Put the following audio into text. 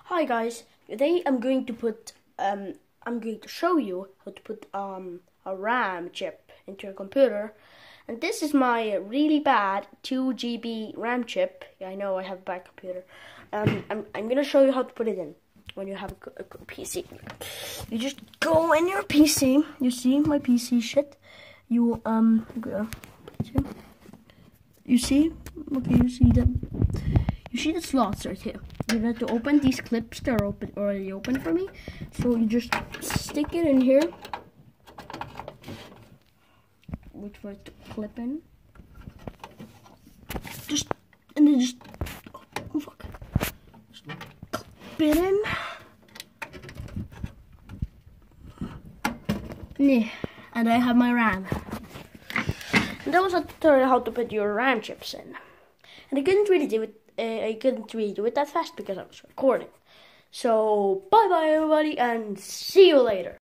Hi guys, today I'm going to show you how to put a RAM chip into your computer. And this is my really bad 2 GB RAM chip. Yeah, I know I have a bad computer. I'm gonna show you how to put it in when you have a PC. You just go in your PC. You see my PC shit. You you see? Okay, you see them. You see the slots right here. You have to open these clips that are already open for me. So you just stick it in here. Wait for it to clip in. And then just clip it in. Yeah, and I have my RAM. And that was a tutorial how to put your RAM chips in. And I couldn't really do it that fast because I was recording. So bye bye everybody, and see you later.